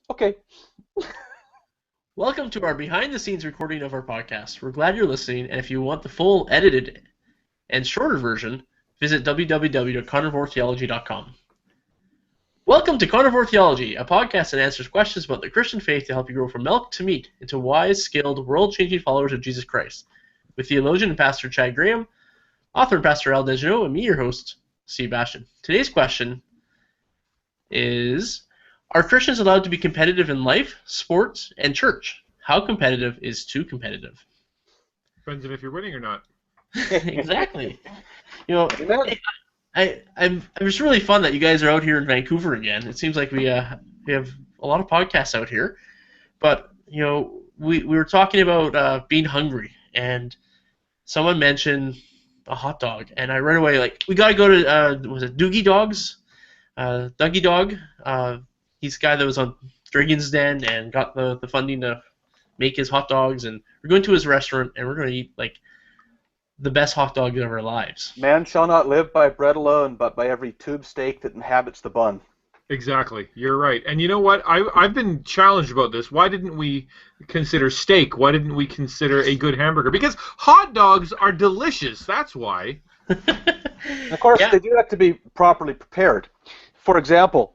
Okay. Welcome to our behind-the-scenes recording of our podcast. We're glad you're listening, and if you want the full edited and shorter version, visit www.carnivoretheology.com. Welcome to Carnivore Theology, a podcast that answers questions about the Christian faith to help you grow from milk to meat into wise, skilled, world-changing followers of Jesus Christ. With theologian and pastor Chad Graham, author and pastor Al Dejeneaux, and me, your host, Steve Bastian. Today's question is, are Christians allowed to be competitive in life, sports, and church? How competitive is too competitive? Depends on if you're winning or not. Exactly. You know, Amen. I'm it's really fun that you guys are out here in Vancouver again. It seems like we have a lot of podcasts out here, but we were talking about being hungry, and someone mentioned a hot dog, and I right away we got to go to was it Doogie Dogs, Dougie Dog. He's the guy that was on Dragon's Den and got the funding to make his hot dogs, and we're going to his restaurant, and we're going to eat the best hot dog of our lives. Man shall not live by bread alone, but by every tube steak that inhabits the bun. Exactly. You're right. And you know what? I've been challenged about this. Why didn't we consider steak? Why didn't we consider a good hamburger? Because hot dogs are delicious. That's why. Of course, Yeah. they do have to be properly prepared. For example,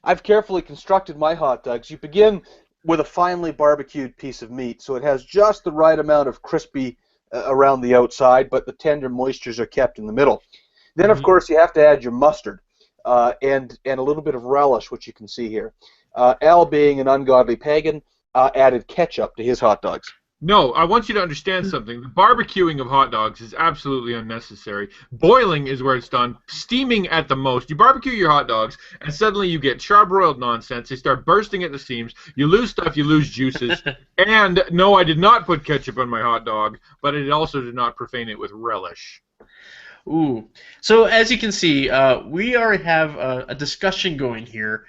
I've carefully constructed my hot dogs. You begin with a finely barbecued piece of meat, so it has just the right amount of crispy around the outside, but the tender moistures are kept in the middle. Then, of course, you have to add your mustard and a little bit of relish, which you can see here. Al, being an ungodly pagan, added ketchup to his hot dogs. No, I want you to understand something. The barbecuing of hot dogs is absolutely unnecessary. Boiling is where it's done. Steaming at the most. You barbecue your hot dogs, and suddenly you get charbroiled nonsense. They start bursting at the seams. You lose stuff. You lose juices. And no, I did not put ketchup on my hot dog, but it also did not profane it with relish. Ooh. So as you can see, we have a discussion going here.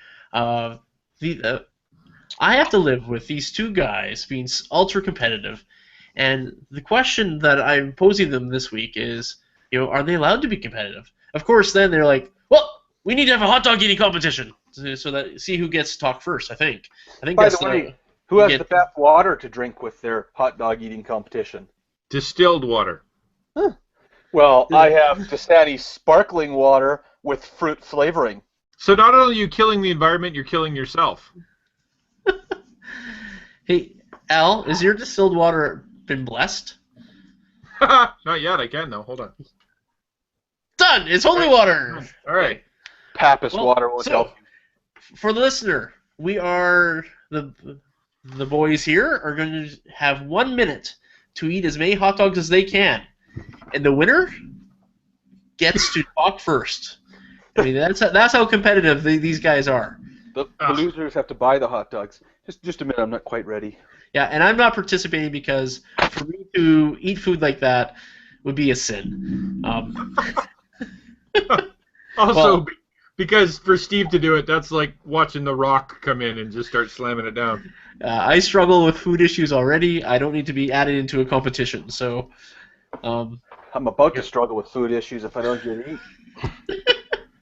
I have to live with these two guys being ultra competitive, and the question that I'm posing them this week is, are they allowed to be competitive? Of course, then they're like, well, we need to have a hot dog eating competition so that see who gets to talk first. I think By that's the way, who has get- the best water to drink with their hot dog eating competition? Distilled water. Well, I have Dasani sparkling water with fruit flavoring. So not only are you killing the environment, you're killing yourself. Hey, Al, is your distilled water been blessed? Not yet. I can though. Hold on. Done. It's holy water. All right. Pappas Well, water won't so, help. For the listener, we are the boys here are going to have 1 minute to eat as many hot dogs as they can, and the winner gets to talk first. I mean, that's how competitive these guys are. The losers have to buy the hot dogs. Just a minute, I'm not quite ready. Yeah, and I'm not participating because for me to eat food like that would be a sin. Also, Well- because for Steve to do it, that's like watching The Rock come in and just start slamming it down. I struggle with food issues already. I don't need to be added into a competition. So, I'm about to struggle with food issues if I don't get to eat.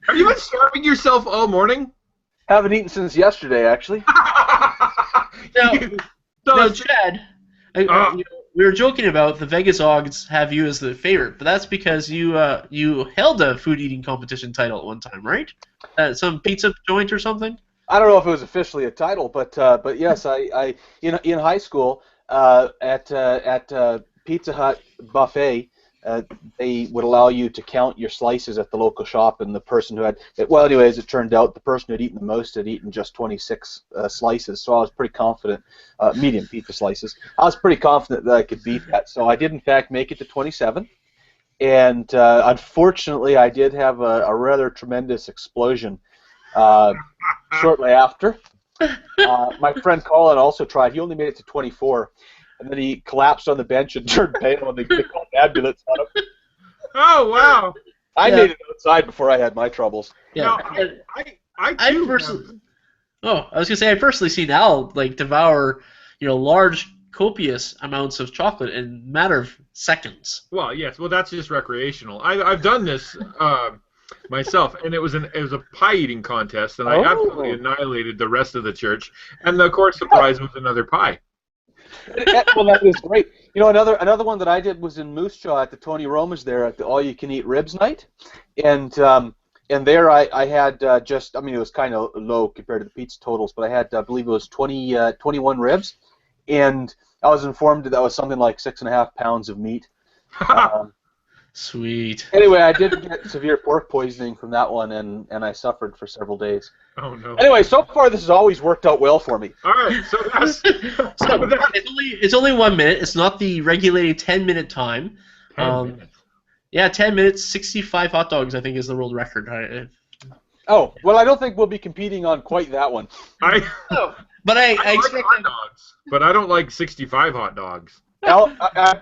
Have you been starving yourself all morning? Haven't eaten since yesterday, actually. now, So now it's- Chad, we were joking about the Vegas odds have you as the favorite, but that's because you held a food eating competition title at one time, right? Some pizza joint or something. I don't know if it was officially a title, but yes, I in high school at Pizza Hut buffet, they would allow you to count your slices at the local shop, and the person who had well, anyways, it turned out the person who had eaten the most had eaten just 26 slices. So I was pretty confident, medium pizza slices. I was pretty confident that I could beat that. So I did in fact make it to 27, and unfortunately, I did have a rather tremendous explosion shortly after. My friend Colin also tried. He only made it to 24. And then he collapsed on the bench and turned pale, and they called an ambulance on him. Oh wow! I Yeah. made it outside before I had my troubles. Yeah. No, And I I personally, I was gonna say I personally seen Al devour, large, copious amounts of chocolate in a matter of seconds. Well, yes. Well, that's just recreational. I've done this myself, and it was a pie eating contest, and I absolutely annihilated the rest of the church. And of course, the prize was another pie. Well, that is great. You know, another one that I did was in Moose Jaw at the Tony Roma's there at the all-you-can-eat ribs night, and there I had just, I mean, it was kind of low compared to the pizza totals, but I had, I believe it was 21 ribs, and I was informed that was something like 6.5 pounds of meat. Sweet. Anyway, I did get severe pork poisoning from that one, and I suffered for several days. Oh no. Anyway, so far this has always worked out well for me. All right, so that's It's only 1 minute. It's not the regulated 10-minute time. 10 minutes. Yeah, 10 minutes, 65 hot dogs, I think, is the world record. Oh, well, I don't think we'll be competing on quite that one. But I like expect hot dogs, but I don't like 65 hot dogs. Al,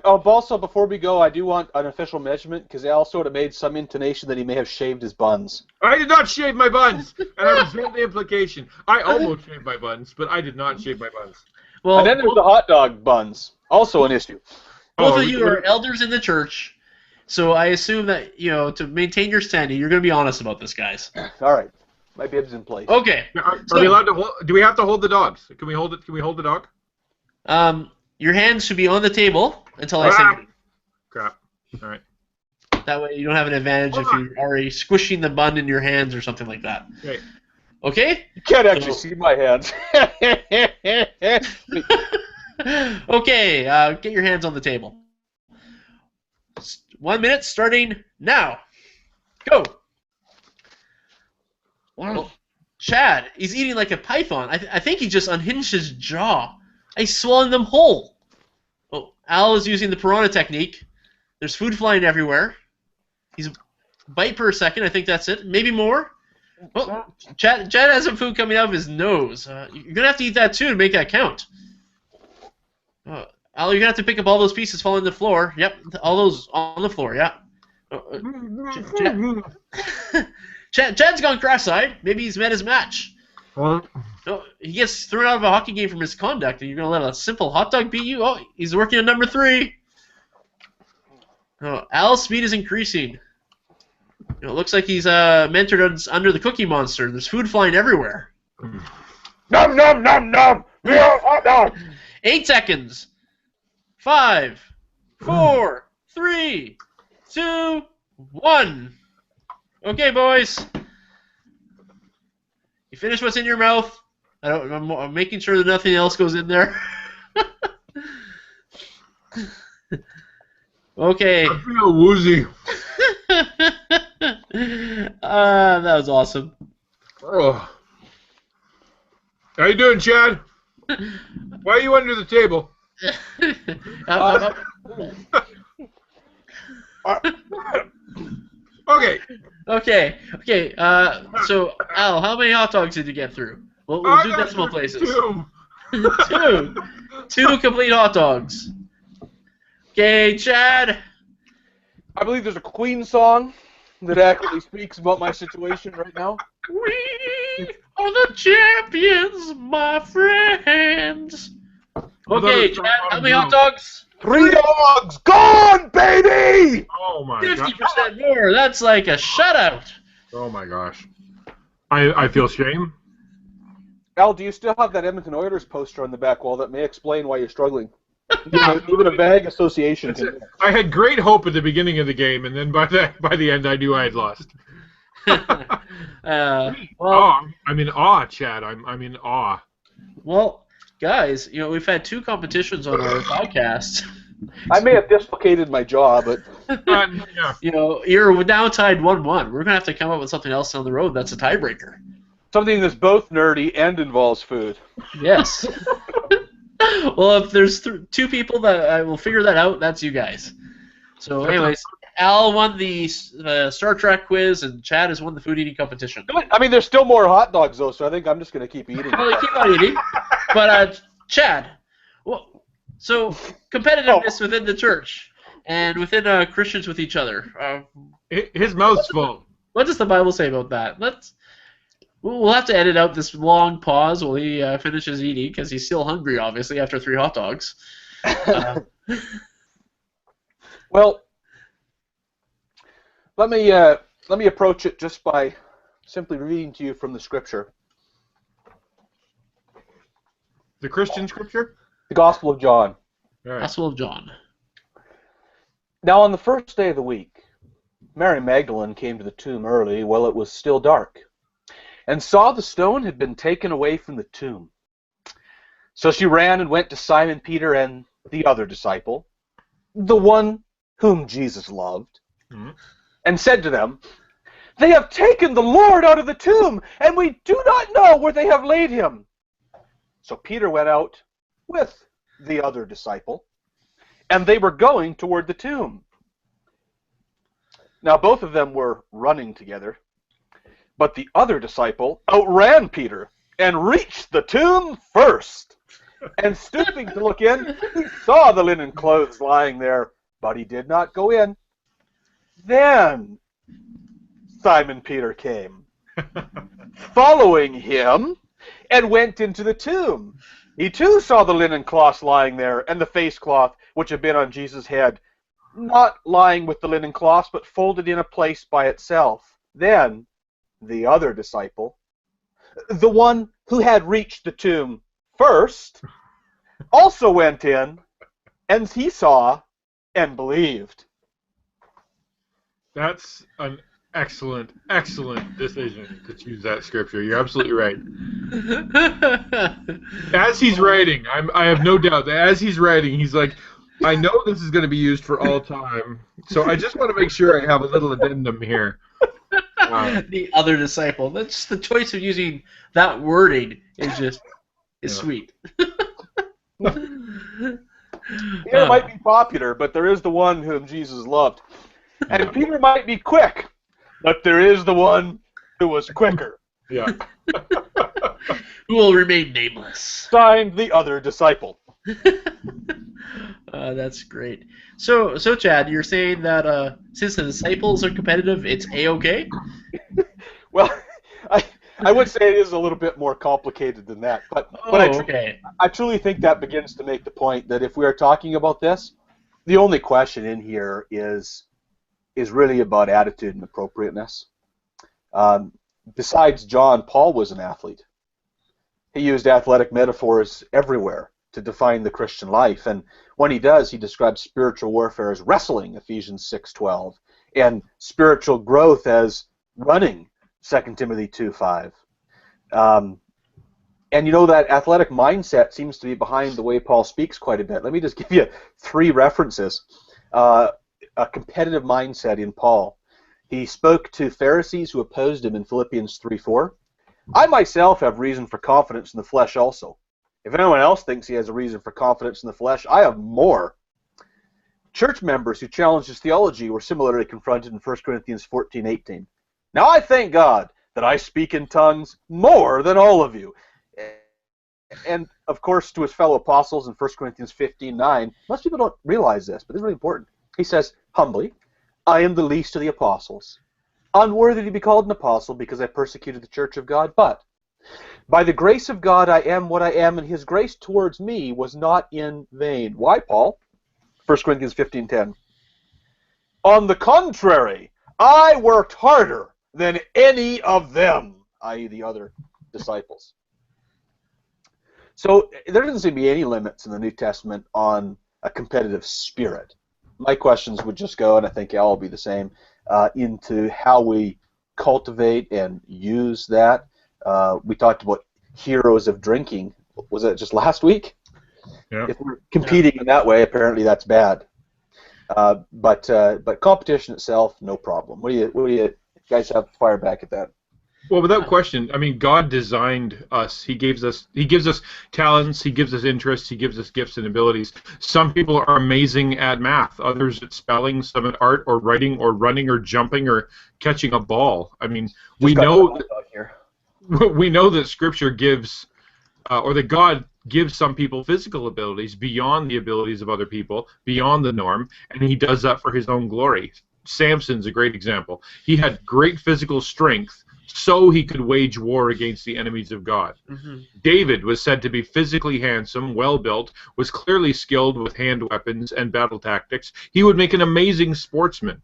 also, before we go, I do want an official measurement, because Al sort of made some intonation that he may have shaved his buns. I did not shave my buns, and I resent the implication. I almost shaved my buns, but I did not shave my buns. Well, And then there's the hot dog buns, also an issue. both of you are elders in the church, so I assume that, you know, to maintain your sanity, you're going to be honest about this, guys. All right, my bib's in place. Okay. Are we allowed to hold? Do we have to hold the dogs? Can we hold it? Can we hold the dog? Your hands should be on the table until I say. Crap. All right. That way you don't have an advantage if you're already squishing the bun in your hands or something like that. Okay. Okay? You can't actually see my hands. Okay, get your hands on the table. 1 minute starting now. Go. Well, Chad, he's eating like a python. I think he just unhinged his jaw. He's swallowing them whole. Oh, Al is using the piranha technique. There's food flying everywhere. He's a bite per second. I think that's it. Maybe more. Oh, Chad has some food coming out of his nose. You're going to have to eat that too to make that count. Al, you're going to have to pick up all those pieces falling on the floor. Yep, all those on the floor, yeah. Chad's gone cross-eyed. Maybe he's met his match. Well, No, he gets thrown out of a hockey game for misconduct, and you're going to let a simple hot dog beat you? Oh, he's working on number 3. Oh, Al's speed is increasing. It looks like he's mentored under the Cookie Monster. There's food flying everywhere. Nom nom nom nom! Real hot dog! 8 seconds. 5, 4, 3, 2, 1. Okay, boys. You finish what's in your mouth. I'm making sure that nothing else goes in there. Okay. I feel woozy. That was awesome. Oh. How you doing, Chad? Why are you under the table? Okay. Okay. So, Al, how many hot dogs did you get through? We'll do decimal places. 2. 2 complete hot dogs. Okay, Chad. I believe there's a Queen song that accurately speaks about my situation right now. We are the champions, my friends. Okay, Chad, how many hot dogs? 3 dogs gone, baby! Oh my god. 50% more. That's like a shutout. Oh my gosh. I feel shame. Al, do you still have that Edmonton Oilers poster on the back wall that may explain why you're struggling? Even a vague association. I had great hope at the beginning of the game, and then by the end, I knew I had lost. Well, I'm in awe, Chad. I'm in awe. well, guys, we've had 2 competitions on our podcast. I may have dislocated my jaw, but Yeah. You're now tied 1-1. We're gonna have to come up with something else down the road that's a tiebreaker. something that's both nerdy and involves food. Yes. Well, if there's 2 people that I will figure that out, that's you guys. So, anyways, Al won the Star Trek quiz, and Chad has won the food eating competition. I mean, there's still more hot dogs, though, so I think I'm just going to keep eating. Well, you keep on eating. But, Chad, so competitiveness within the church and within Christians with each other. His mouth's full. What does the Bible say about that? We'll have to edit out this long pause while he finishes eating, because he's still hungry, obviously, after 3 hot dogs. Well, let me let me approach it just by simply reading to you from the Scripture. The Christian scripture? The Gospel of John. All right. Gospel of John. Now on the first day of the week, Mary Magdalene came to the tomb early while it was still dark, and saw the stone had been taken away from the tomb. So she ran and went to Simon Peter and the other disciple, the one whom Jesus loved, and said to them, "They have taken the Lord out of the tomb, and we do not know where they have laid him." So Peter went out with the other disciple, and they were going toward the tomb. Now both of them were running together, but the other disciple outran Peter and reached the tomb first. And stooping to look in, he saw the linen clothes lying there, but he did not go in. Then Simon Peter came, following him, and went into the tomb. He too saw the linen cloths lying there, and the face cloth which had been on Jesus' head, not lying with the linen cloths, but folded in a place by itself. Then the other disciple, the one who had reached the tomb first, also went in, and he saw and believed. That's an excellent, excellent decision to choose that scripture. You're absolutely right. As he's writing, I have no doubt that as he's writing, he's like, I know this is going to be used for all time, so I just want to make sure I have a little addendum here. The other disciple. That's just the choice of using that wording is sweet. Peter might be popular, but there is the one whom Jesus loved. And Peter might be quick, but there is the one who was quicker. Yeah. Who will remain nameless. Signed, the other disciple. That's great. So Chad, you're saying that since the disciples are competitive, it's A-okay? Well, I would say it is a little bit more complicated than that, but I truly think that begins to make the point that if we are talking about this, the only question in here is really about attitude and appropriateness. Besides John, Paul was an athlete. He used athletic metaphors everywhere to define the Christian life, and when he does, he describes spiritual warfare as wrestling, Ephesians 6:12, and spiritual growth as running, 2 Timothy 2:5. And you know that athletic mindset seems to be behind the way Paul speaks quite a bit. Let me just give you 3 references. A competitive mindset in Paul. He spoke to Pharisees who opposed him in Philippians 3:4. I myself have reason for confidence in the flesh also. If anyone else thinks he has a reason for confidence in the flesh, I have more. Church members who challenged his theology were similarly confronted in 1 Corinthians 14:18. Now I thank God that I speak in tongues more than all of you. And, of course, to his fellow apostles in 1 Corinthians 15:9, most people don't realize this, but it's really important. He says, humbly, I am the least of the apostles, unworthy to be called an apostle because I persecuted the church of God, but by the grace of God I am what I am, and his grace towards me was not in vain. Why, Paul? 1 Corinthians 15:10. On the contrary, I worked harder than any of them, i.e. the other disciples. So there doesn't seem to be any limits in the New Testament on a competitive spirit. My questions would just go, and I think I'll be the same, into how we cultivate and use that. We talked about heroes of drinking. Was that just last week? Yeah. If we're competing in that way, apparently that's bad. But competition itself, no problem. What do you guys have to fire back at that? Well, without question, I mean, God designed us. He gives us talents. He gives us interests. He gives us gifts and abilities. Some people are amazing at math. Others at spelling. Some at art or writing or running or jumping or catching a ball. I mean, we know that Scripture gives, or that God gives some people physical abilities beyond the abilities of other people, beyond the norm, and He does that for His own glory. Samson's a great example. He had great physical strength so he could wage war against the enemies of God. Mm-hmm. David was said to be physically handsome, well-built, was clearly skilled with hand weapons and battle tactics. He would make an amazing sportsman.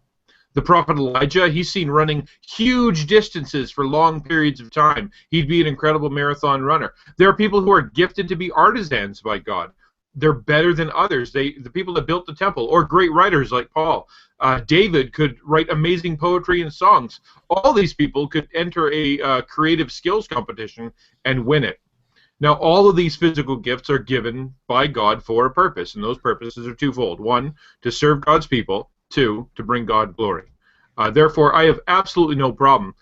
The prophet Elijah, he's seen running huge distances for long periods of time. He'd be an incredible marathon runner. There are people who are gifted to be artisans by God. They're better than others. The people that built the temple, or great writers like Paul. David could write amazing poetry and songs. All these people could enter a creative skills competition and win it. Now, all of these physical gifts are given by God for a purpose, and those purposes are twofold. One, to serve God's people. Two, to bring God glory. Therefore, I have absolutely no problem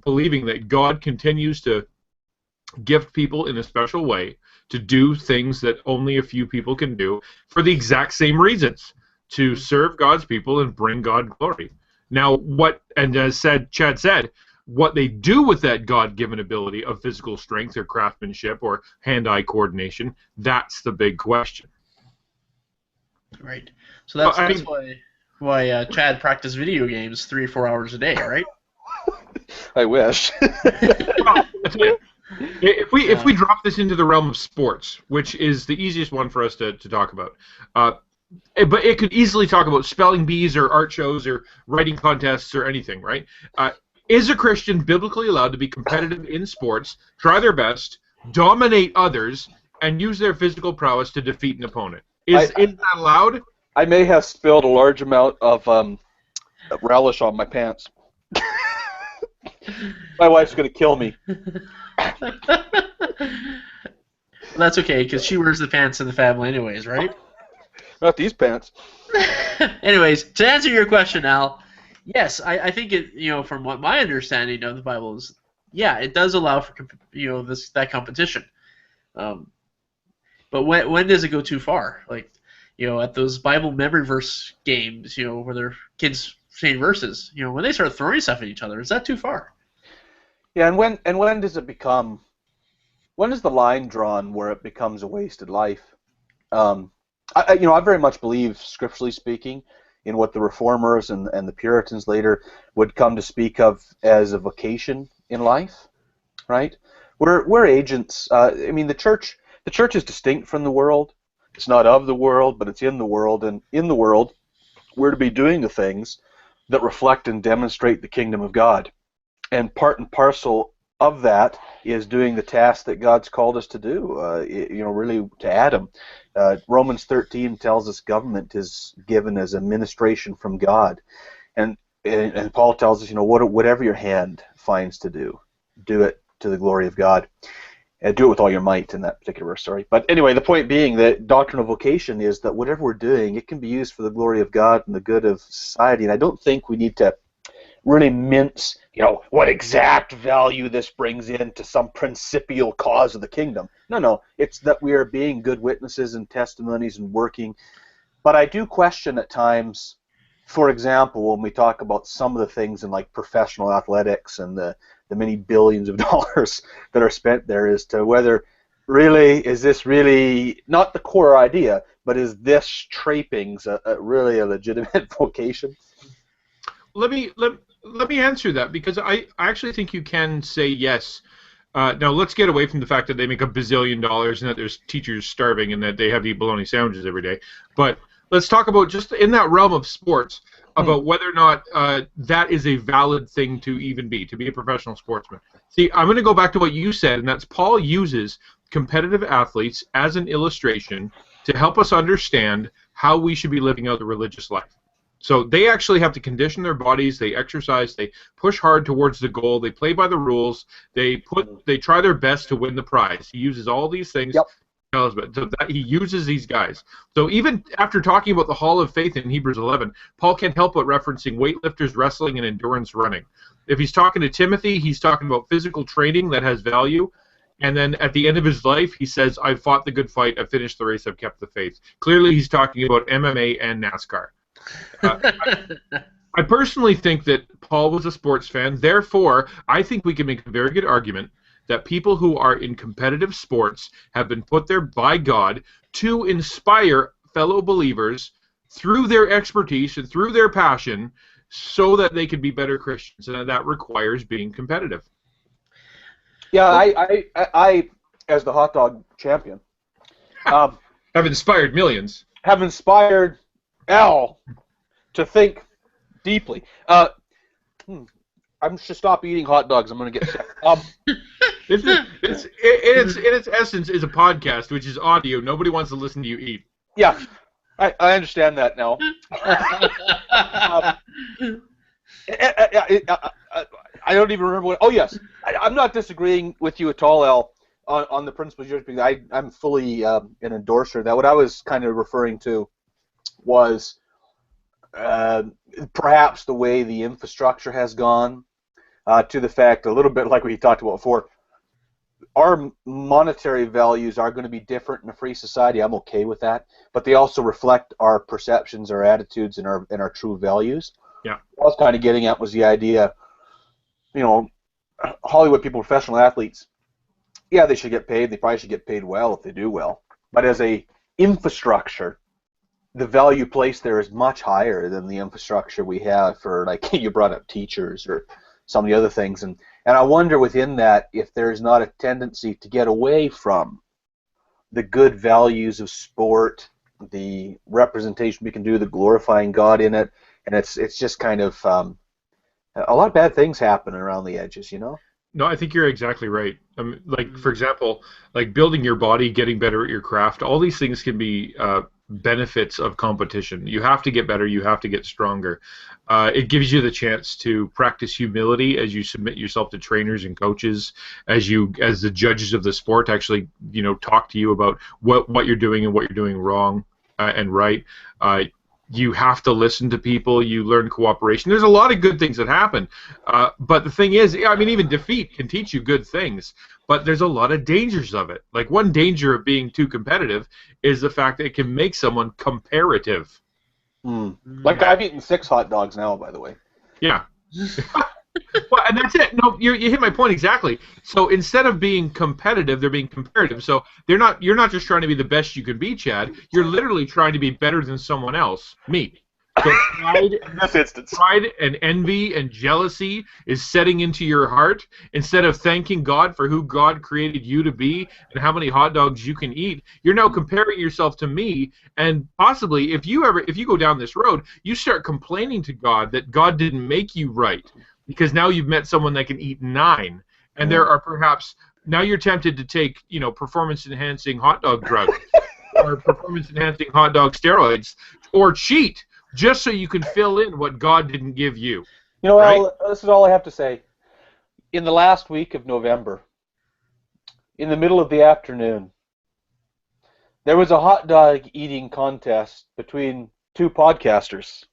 believing that God continues to gift people in a special way to do things that only a few people can do for the exact same reasons, to serve God's people and bring God glory. Now, and as Chad said, what they do with that God-given ability of physical strength or craftsmanship or hand-eye coordination, that's the big question. Right. So that's why Chad practiced video games 3 or 4 hours a day, right? I wish. Well, if we drop this into the realm of sports, which is the easiest one for us to talk about, but it could easily talk about spelling bees or art shows or writing contests or anything, right? Is a Christian biblically allowed to be competitive in sports, try their best, dominate others, and use their physical prowess to defeat an opponent? Is that allowed? I may have spilled a large amount of relish on my pants. My wife's going to kill me. That's okay, because she wears the pants in the family anyways, right? Not these pants. Anyways, to answer your question, Al, yes, I think it. From what my understanding of the Bible is, yeah, it does allow for that competition. But when does it go too far? Like, at those Bible memory verse games, where their kids saying verses, when they start throwing stuff at each other, is that too far? Yeah, and when does it become? When is the line drawn where it becomes a wasted life? I very much believe, scripturally speaking, in what the Reformers and the Puritans later would come to speak of as a vocation in life, right? We're agents. The church is distinct from the world. It's not of the world, but it's in the world, and in the world, we're to be doing the things that reflect and demonstrate the kingdom of God. And part and parcel of that is doing the task that God's called us to do, really to Adam. Romans 13 tells us government is given as a ministration from God. And Paul tells us, whatever your hand finds to do it to the glory of God. And do it with all your might in that particular verse, sorry. But anyway, the point being that doctrine of vocation is that whatever we're doing, it can be used for the glory of God and the good of society. And I don't think we need to really mince, what exact value this brings in to some principal cause of the kingdom. No, it's that we are being good witnesses and testimonies and working. But I do question at times, for example, when we talk about some of the things in like professional athletics and the many billions of dollars that are spent there, as to whether is this really not the core idea, but is this trappings really a legitimate vocation? Let me answer that, because I actually think you can say yes. Now let's get away from the fact that they make $1 billion and that there's teachers starving and that they have to eat bologna sandwiches every day. But let's talk about, just in that realm of sports, about whether or not that is a valid thing to even be a professional sportsman. See, I'm going to go back to what you said, and that's Paul uses competitive athletes as an illustration to help us understand how we should be living out the religious life. So they actually have to condition their bodies, they exercise, they push hard towards the goal, they play by the rules, they try their best to win the prize. He uses all these things. Yep. So that he uses these guys. So even after talking about the Hall of Faith in Hebrews 11, Paul can't help but referencing weightlifters, wrestling, and endurance running. If he's talking to Timothy, he's talking about physical training that has value. And then at the end of his life, he says, I've fought the good fight, I've finished the race, I've kept the faith. Clearly, he's talking about MMA and NASCAR. I personally think that Paul was a sports fan. Therefore, I think we can make a very good argument that people who are in competitive sports have been put there by God to inspire fellow believers through their expertise and through their passion so that they can be better Christians, and that requires being competitive. Yeah, I as the hot dog champion, have inspired millions. Have inspired Al to think deeply. I should stop eating hot dogs. I'm going to get sick. In its essence, is a podcast, which is audio. Nobody wants to listen to you eat. Yeah, I understand that now. I don't even remember what. Oh yes, I'm not disagreeing with you at all, Al, on the principles you're speaking. I'm fully an endorser of that. What I was kind of referring to was perhaps the way the infrastructure has gone, to the fact, a little bit like we talked about before, our monetary values are going to be different in a free society. I'm okay with that, but they also reflect our perceptions, our attitudes, and our true values. Yeah. What I was kind of getting at was the idea, Hollywood people, professional athletes, yeah, they should get paid. They probably should get paid well if they do well. But as a infrastructure, the value placed there is much higher than the infrastructure we have for, like, you brought up teachers or some of the other things. And I wonder within that if there's not a tendency to get away from the good values of sport, the representation we can do, the glorifying God in it, and it's just kind of a lot of bad things happen around the edges, No, I think you're exactly right. Like, for example, like building your body, getting better at your craft, all these things can be benefits of competition. You have to get better. You have to get stronger. It gives you the chance to practice humility as you submit yourself to trainers and coaches, as the judges of the sport actually, talk to you about what you're doing and what you're doing wrong and right. You have to listen to people. You learn cooperation. There's a lot of good things that happen. But the thing is, even defeat can teach you good things. But there's a lot of dangers of it. Like, one danger of being too competitive is the fact that it can make someone comparative. Like, I've eaten 6 hot dogs now, by the way. Yeah. Well, and that's it. No, you hit my point exactly. So instead of being competitive, they're being comparative. So you're not just trying to be the best you can be, Chad. You're literally trying to be better than someone else. Me. So pride, in this instance, pride and envy and jealousy is setting into your heart. Instead of thanking God for who God created you to be and how many hot dogs you can eat, you're now comparing yourself to me. And possibly, if you go down this road, you start complaining to God that God didn't make you right, because now you've met someone that can eat 9, and there are perhaps now you're tempted to take performance-enhancing hot dog drugs or performance-enhancing hot dog steroids, or cheat just so you can fill in what God didn't give you. Right? Al, this is all I have to say. In the last week of November, in the middle of the afternoon, there was a hot dog eating contest between 2 podcasters,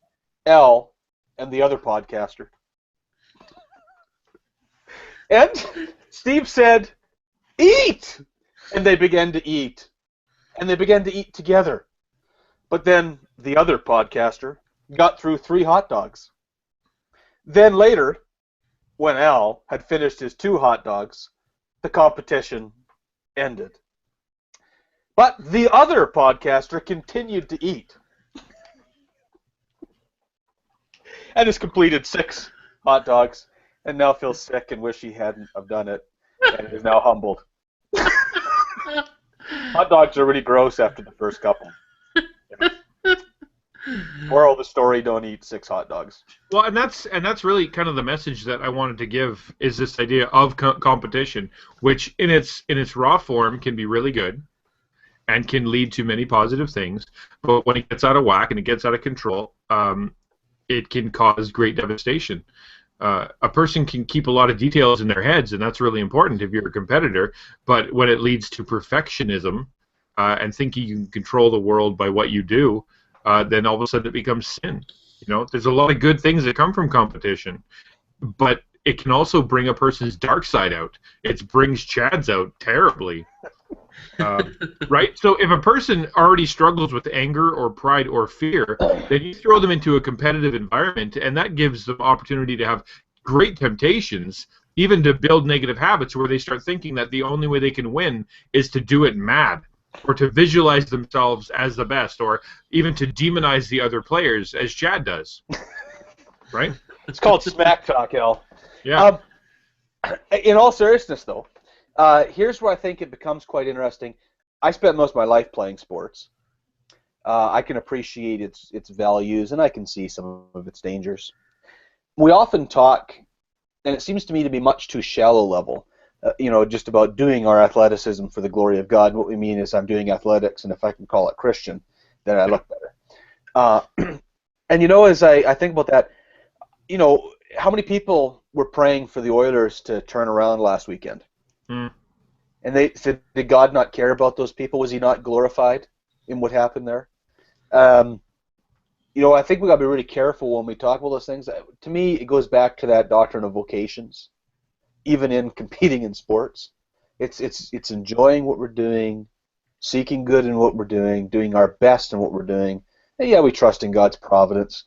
Al and the other podcaster. And Steve said, "Eat!" And they began to eat. And they began to eat together. But then the other podcaster got through 3 hot dogs. Then later, when Al had finished his 2 hot dogs, the competition ended. But the other podcaster continued to eat. And has completed 6 hot dogs, and now feels sick and wish he hadn't have done it, and is now humbled. Hot dogs are really gross after the first couple. Moral of the story: don't eat 6 hot dogs. Well, and that's really kind of the message that I wanted to give, is this idea of competition, which in its raw form can be really good and can lead to many positive things, but when it gets out of whack and it gets out of control, it can cause great devastation. A person can keep a lot of details in their heads, and that's really important if you're a competitor, but when it leads to perfectionism and thinking you can control the world by what you do, then all of a sudden it becomes sin. There's a lot of good things that come from competition, but it can also bring a person's dark side out. It brings Chad's out terribly. Right? So if a person already struggles with anger or pride or fear, then you throw them into a competitive environment, and that gives them opportunity to have great temptations, even to build negative habits where they start thinking that the only way they can win is to do it mad, or to visualize themselves as the best, or even to demonize the other players, as Chad does. Right? It's called smack talk, Al. Yeah. In all seriousness, though, here's where I think it becomes quite interesting. I spent most of my life playing sports, I can appreciate its values, and I can see some of its dangers. We often talk, and it seems to me to be much too shallow level, just about doing our athleticism for the glory of God. What we mean is I'm doing athletics, and if I can call it Christian, then I look better. And as I think about that, how many people were praying for the Oilers to turn around last weekend? Mm. And they said, did God not care about those people? Was he not glorified in what happened there? I think we got to be really careful when we talk about those things. To me, it goes back to that doctrine of vocations, even in competing in sports. It's enjoying what we're doing, seeking good in what we're doing our best in what we're doing. And yeah, we trust in God's providence,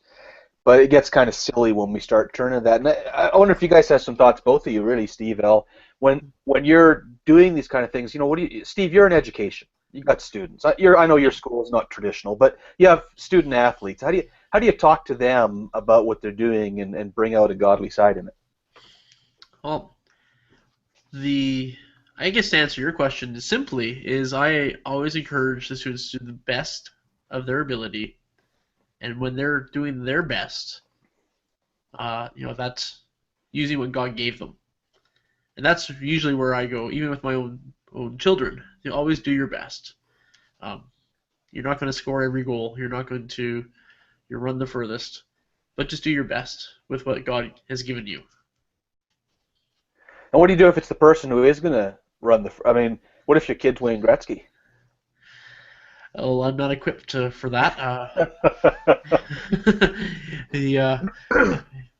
but it gets kind of silly when we start turning that. And I wonder if you guys have some thoughts, both of you, really, Steve, Al, when you're doing these kind of things. Steve, you're in education. You got students. I know your school is not traditional, but you have student athletes. How do you talk to them about what they're doing and bring out a godly side in it? Well, I guess to answer your question simply is I always encourage the students to do the best of their ability, and when they're doing their best, that's using what God gave them, and that's usually where I go. Even with my own children, you always do your best. You're not going to score every goal. You're not going to run the furthest, but just do your best with what God has given you. And what do you do if it's the person who is going to run what if your kid's Wayne Gretzky? Oh, I'm not equipped for that.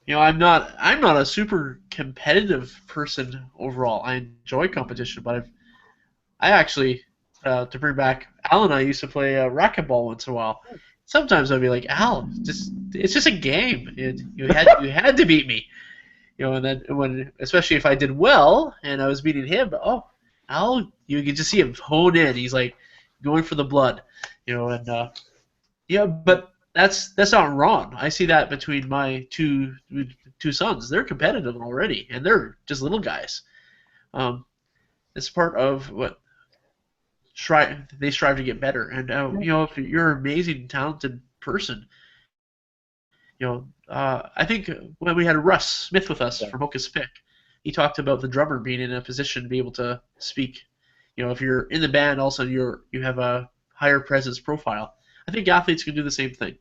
I'm not a super competitive person overall. I enjoy competition, but I actually, to bring back, Al and I used to play racquetball once in a while. Sometimes I'd be like, Al, it's just a game. You had to beat me. And then especially if I did well and I was beating him, Al, you could just see him hone in. He's like going for the blood, but that's not wrong. I see that between my two sons. They're competitive already, and they're just little guys. It's part of what they strive to get better. And if you're an amazing, talented person, I think when we had Russ Smith with us from Hocus Pick, he talked about the drummer being in a position to be able to speak. If you're in the band, also you have a higher presence profile. I think athletes can do the same thing.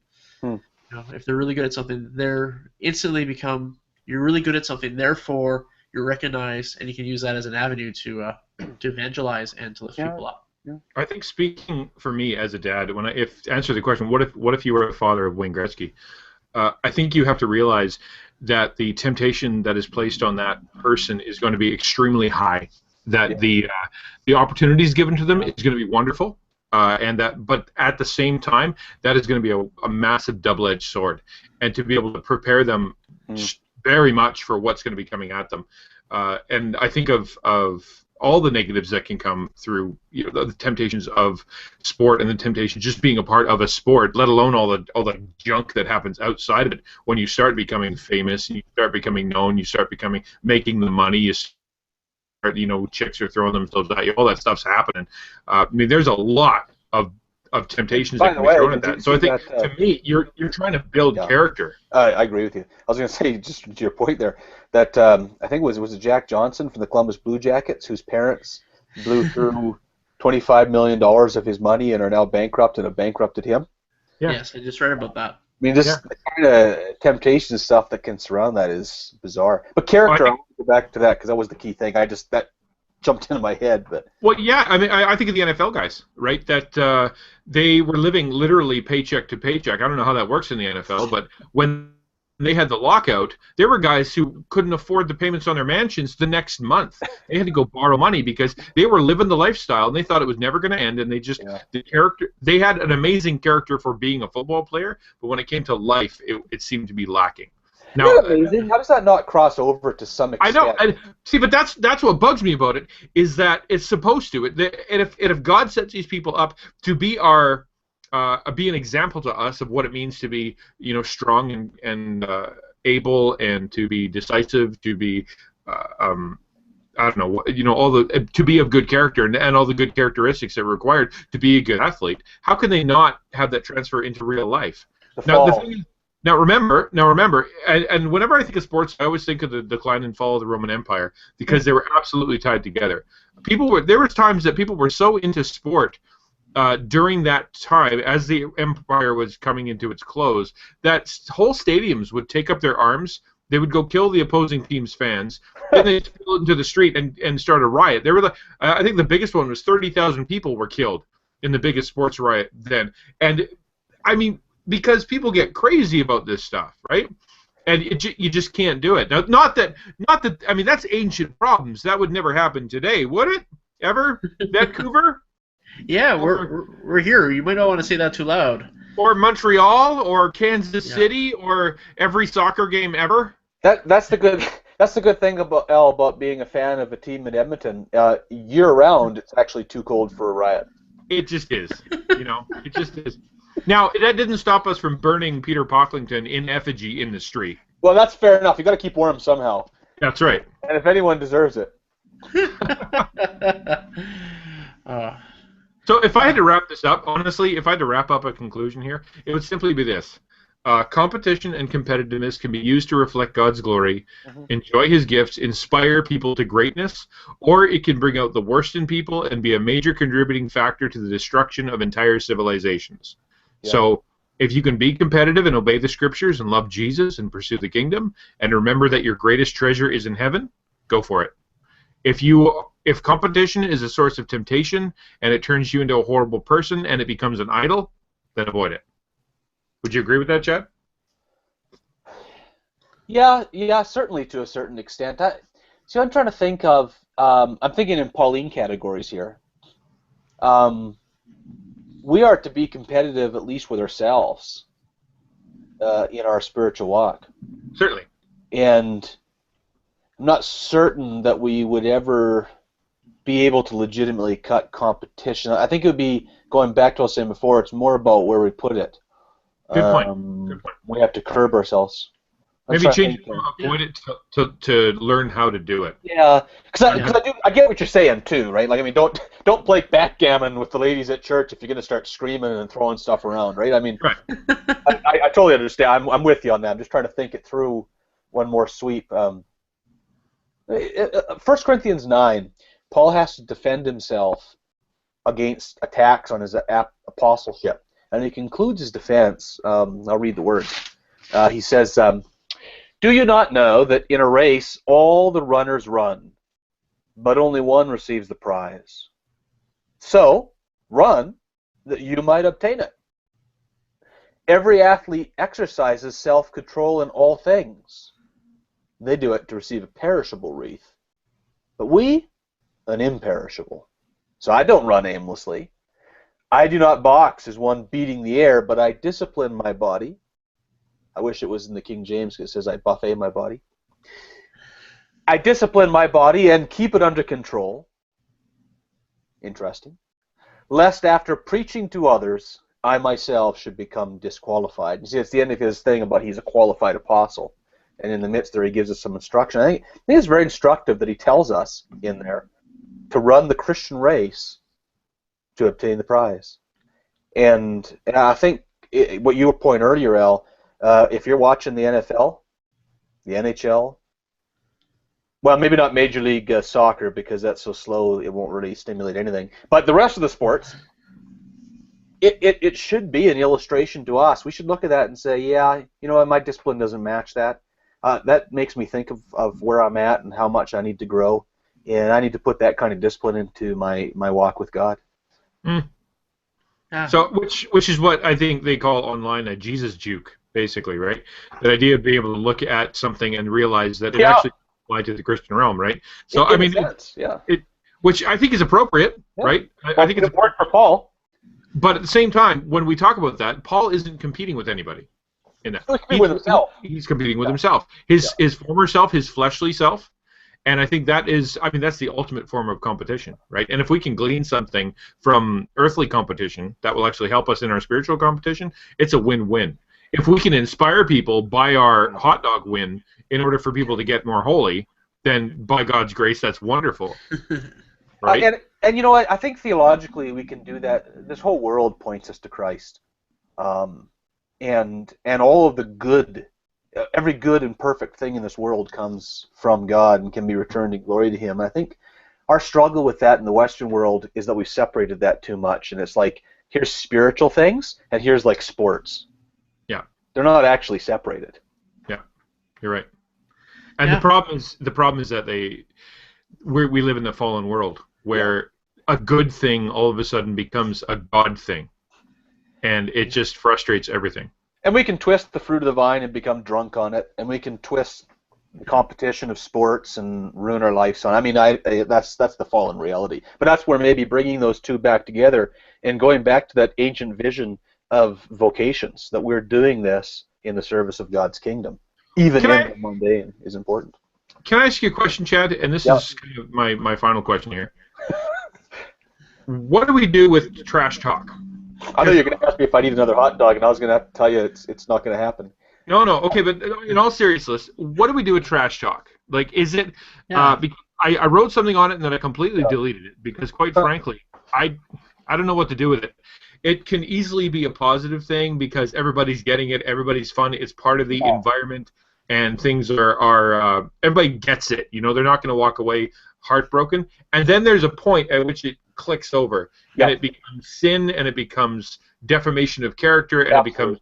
If they're really good at something, they're instantly become. You're really good at something, therefore you're recognized, and you can use that as an avenue to evangelize and to lift people up. Yeah. I think speaking for me as a dad, to answer the question, what if you were a father of Wayne Gretzky? I think you have to realize that the temptation that is placed on that person is going to be extremely high. That the opportunities given to them is going to be wonderful, but at the same time, that is going to be a massive double-edged sword, and to be able to prepare them very much for what's going to be coming at them. And I think of all the negatives that can come through, the temptations of sport and the temptations just being a part of a sport, let alone all the junk that happens outside of it. When you start becoming famous, you start becoming known, you start making the money, you start, chicks are throwing themselves at you, all that stuff's happening. There's a lot of temptations that can be thrown at that. So I think, to me, you're trying to build character. I agree with you. I was going to say, just to your point there, that I think was it Jack Johnson from the Columbus Blue Jackets, whose parents blew through $25 million of his money and are now bankrupt and have bankrupted him? Yeah. Yes, I just read about that. The kind of temptation stuff that can surround that is bizarre. But character, I want to go back to that because that was the key thing. That jumped into my head. But I think of the NFL guys, right? That they were living literally paycheck to paycheck. I don't know how that works in the NFL, but when they had the lockout, there were guys who couldn't afford the payments on their mansions the next month. They had to go borrow money because they were living the lifestyle and they thought it was never going to end. And they had an amazing character for being a football player, but when it came to life, it seemed to be lacking. Now, amazing. How does that not cross over to some extent? I know. See, but that's what bugs me about it, is that it's supposed to. If God sets these people up to be be an example to us of what it means to be, strong and able, and to be decisive, to be I don't know, all the to be of good character and all the good characteristics that are required to be a good athlete. How can they not have that transfer into real life? Now the thing is, remember, and whenever I think of sports, I always think of the decline and fall of the Roman Empire because they were absolutely tied together. There were times that people were so into sport during that time, as the empire was coming into its close, that whole stadiums would take up their arms. They would go kill the opposing team's fans. Then they'd spill into the street and start a riot. I think the biggest one was 30,000 people were killed in the biggest sports riot then. And I mean, because people get crazy about this stuff, right? And you just can't do it. Now, not that. I mean, that's ancient problems. That would never happen today, would it? Ever, Vancouver? Yeah, we're here. You might not want to say that too loud. Or Montreal, or Kansas City, or every soccer game ever. That's the good thing about being a fan of a team in Edmonton. Year round, it's actually too cold for a riot. It just is. It just is. Now, that didn't stop us from burning Peter Pocklington in effigy in the street. Well, that's fair enough. You got to keep warm somehow. That's right. And if anyone deserves it. So if I had to wrap this up, honestly, if I had to wrap up a conclusion here, it would simply be this. Competition and competitiveness can be used to reflect God's glory, enjoy His gifts, inspire people to greatness, or it can bring out the worst in people and be a major contributing factor to the destruction of entire civilizations. Yeah. So if you can be competitive and obey the Scriptures and love Jesus and pursue the kingdom and remember that your greatest treasure is in heaven, go for it. If competition is a source of temptation and it turns you into a horrible person and it becomes an idol, then avoid it. Would you agree with that, Chad? Yeah, certainly to a certain extent. I'm trying to think of. I'm thinking in Pauline categories here. We are to be competitive at least with ourselves in our spiritual walk. Certainly. And I'm not certain that we would ever be able to legitimately cut competition. I think it would be, going back to what I was saying before, it's more about where we put it. Good point. We have to curb ourselves. Maybe change it from avoid it to learn how to do it. Yeah, because I get what you're saying too, right? Like, I mean, don't play backgammon with the ladies at church if you're going to start screaming and throwing stuff around, right? I mean, right. I totally understand. I'm with you on that. I'm just trying to think it through one more sweep. 1 Corinthians 9, Paul has to defend himself against attacks on his apostleship. And he concludes his defense. I'll read the words. He says, "Do you not know that in a race all the runners run, but only one receives the prize? So, run that you might obtain it. Every athlete exercises self-control in all things. They do it to receive a perishable wreath, but we, an imperishable. So I don't run aimlessly. I do not box as one beating the air, but I discipline my body." I wish it was in the King James because it says I buffet my body. "I discipline my body and keep it under control." Interesting. "Lest after preaching to others, I myself should become disqualified." You see, it's the end of his thing about he's a qualified apostle. And in the midst there, he gives us some instruction. I think it's very instructive that he tells us in there to run the Christian race to obtain the prize. And I think what you were pointing earlier, Al, if you're watching the NFL, the NHL, well, maybe not Major League Soccer because that's so slow it won't really stimulate anything, but the rest of the sports, it should be an illustration to us. We should look at that and say, yeah, you know what, my discipline doesn't match that. That makes me think of where I'm at and how much I need to grow, and I need to put that kind of discipline into my walk with God. Mm. Yeah. So, which is what I think they call online a Jesus juke, basically, right? The idea of being able to look at something and realize that it actually applies to the Christian realm, right? So, I mean, which I think is appropriate, right? I think it's important for Paul. But at the same time, when we talk about that, Paul isn't competing with anybody in that. He's competing with himself. He's competing with himself. His former self, his fleshly self. And I think that is, I mean, that's the ultimate form of competition, right? And if we can glean something from earthly competition that will actually help us in our spiritual competition, it's a win-win. If we can inspire people by our hot dog win in order for people to get more holy, then by God's grace, that's wonderful. Right? And you know what? I think theologically we can do that. This whole world points us to Christ, and all of the good, every good and perfect thing in this world comes from God and can be returned in glory to Him. I think our struggle with that in the Western world is that we've separated that too much, and it's like here's spiritual things and here's like sports. Yeah, they're not actually separated. Yeah, you're right. And the problem is that we live in the fallen world where a good thing all of a sudden becomes a God thing, and it just frustrates everything. And we can twist the fruit of the vine and become drunk on it, and we can twist the competition of sports and ruin our lives on. I mean, that's the fallen reality. But that's where maybe bringing those two back together and going back to that ancient vision of vocations, that we're doing this in the service of God's kingdom, even in the mundane, is important. Can I ask you a question, Chad? And this is kind of my final question here. What do we do with trash talk? I know you're going to ask me if I need another hot dog, and I was going to have to tell you it's not going to happen. No, okay, but in all seriousness, what do we do with trash talk? Like, is it? I wrote something on it and then I completely deleted it because, quite frankly, I don't know what to do with it. It can easily be a positive thing because everybody's getting it, everybody's fun, it's part of the environment, and things are everybody gets it. You know, they're not going to walk away heartbroken. And then there's a point at which it clicks over, and it becomes sin, and it becomes defamation of character, and it becomes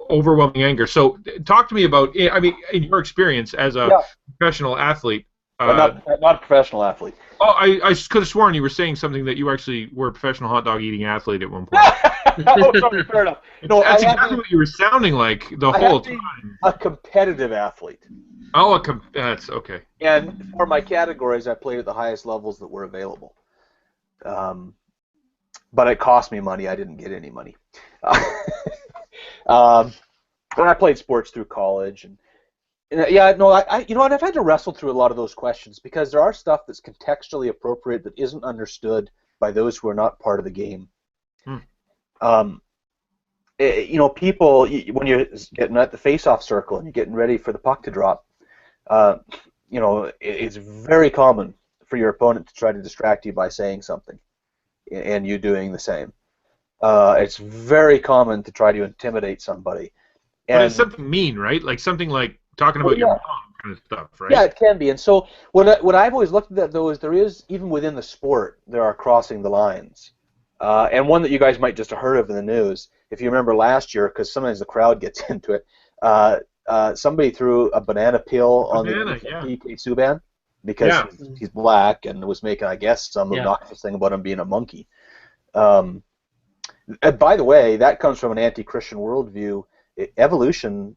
overwhelming anger. So talk to me about, I mean, in your experience as a professional athlete. Not a professional athlete. Oh, I could have sworn you were saying something that you actually were a professional hot dog eating athlete at one point. Oh, sorry, fair enough. No, that's exactly what you were sounding like the whole time. A competitive athlete. Oh, that's okay. And for my categories, I played at the highest levels that were available. But it cost me money. I didn't get any money. When I played sports through college, and you know what? I've had to wrestle through a lot of those questions because there are stuff that's contextually appropriate that isn't understood by those who are not part of the game. You know, people, when you're getting at the face-off circle and you're getting ready for the puck to drop, you know, it's very common for your opponent to try to distract you by saying something, and you doing the same. It's very common to try to intimidate somebody. But it's something mean, right? Like something like talking about your mom kind of stuff, right? Yeah, it can be. And so what I've always looked at, though, is there is, even within the sport, there are crossing the lines. And one that you guys might just have heard of in the news, if you remember last year, because sometimes the crowd gets into it, somebody threw a banana peel on the PK Subban because he's black and was making, I guess, some obnoxious thing about him being a monkey. And by the way, that comes from an anti-Christian worldview. Evolution,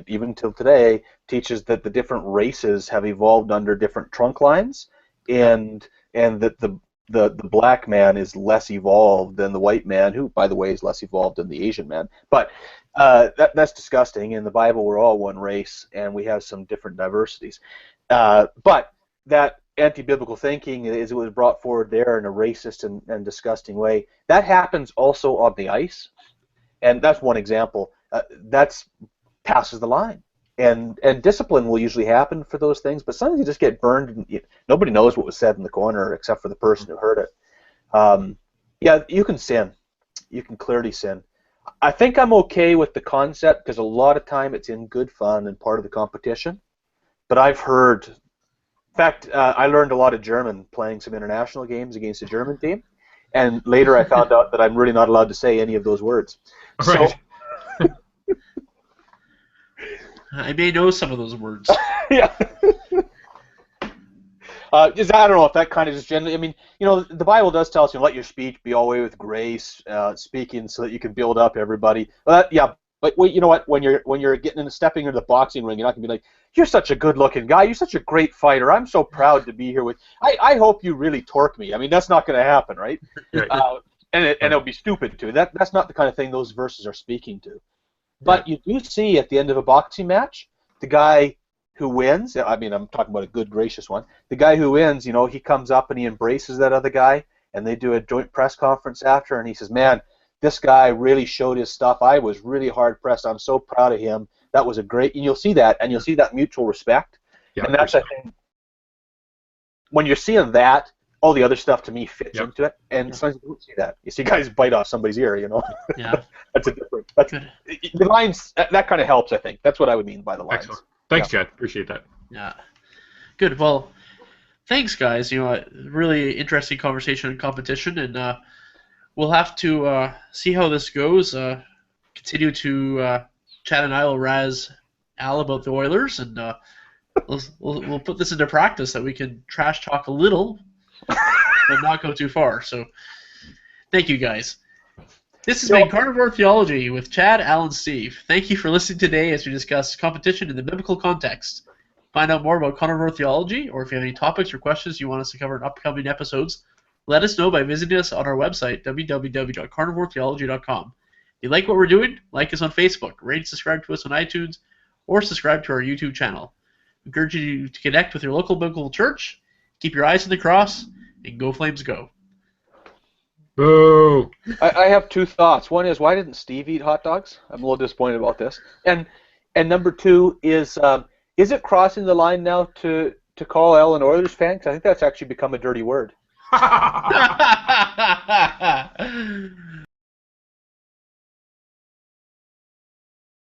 even till today, teaches that the different races have evolved under different trunk lines, and that the black man is less evolved than the white man, who, by the way, is less evolved than the Asian man. But that's disgusting. In the Bible, we're all one race, and we have some different diversities. But that anti-biblical thinking, as it was brought forward there in a racist and disgusting way, that happens also on the ice, and that's one example. That's passes the line, and discipline will usually happen for those things, but sometimes you just get burned, and nobody knows what was said in the corner except for the person who heard it. Yeah, you can sin. You can clearly sin. I think I'm okay with the concept because a lot of time it's in good fun and part of the competition, but I've heard... In fact, I learned a lot of German playing some international games against a German team, and later I found out that I'm really not allowed to say any of those words. Right. So, I may know some of those words. yeah. I don't know if that kind of just generally. I mean, you know, the Bible does tell us, let your speech be all way with grace, speaking so that you can build up everybody. But you know what? When you're stepping into the boxing ring, you're not gonna be like, "You're such a good-looking guy. You're such a great fighter. I'm so proud to be here with." I hope you really torque me. I mean, that's not going to happen, right? And it'll be stupid too. That's not the kind of thing those verses are speaking to. But you do see at the end of a boxing match, the guy who wins. I mean, I'm talking about a good, gracious one. The guy who wins, you know, he comes up and he embraces that other guy, and they do a joint press conference after, and he says, "Man, this guy really showed his stuff. I was really hard pressed. I'm so proud of him. That was a great." And you'll see that, and you'll see that mutual respect. Yeah, and that's, I think, when you're seeing that, all the other stuff to me fits Yep. into it, and sometimes you don't see that. You see guys bite off somebody's ear, you know. Yeah. That's a different. That's, Good. the lines that kind of helps. I think that's what I would mean by the lines. Excellent. Thanks, Chad. Appreciate that. Yeah. Good. Well, thanks, guys. Really interesting conversation and competition, and we'll have to see how this goes. Continue to Chad and I will razz Al about the Oilers, and we'll put this into practice that we can trash talk a little, but not go too far. So, thank you, guys. This has been Carnivore Theology with Chad, Al, and Steve. Thank you for listening today as we discuss competition in the biblical context. Find out more about Carnivore Theology, or if you have any topics or questions you want us to cover in upcoming episodes, let us know by visiting us on our website, www.carnivoretheology.com. If you like what we're doing, like us on Facebook, rate and subscribe to us on iTunes, or subscribe to our YouTube channel. We encourage you to connect with your local biblical church, keep your eyes on the cross, and go Flames go. Boo! I have two thoughts. One is, why didn't Steve eat hot dogs? I'm a little disappointed about this. And number two is it crossing the line now to call Al an Oilers fan? 'Cause I think that's actually become a dirty word.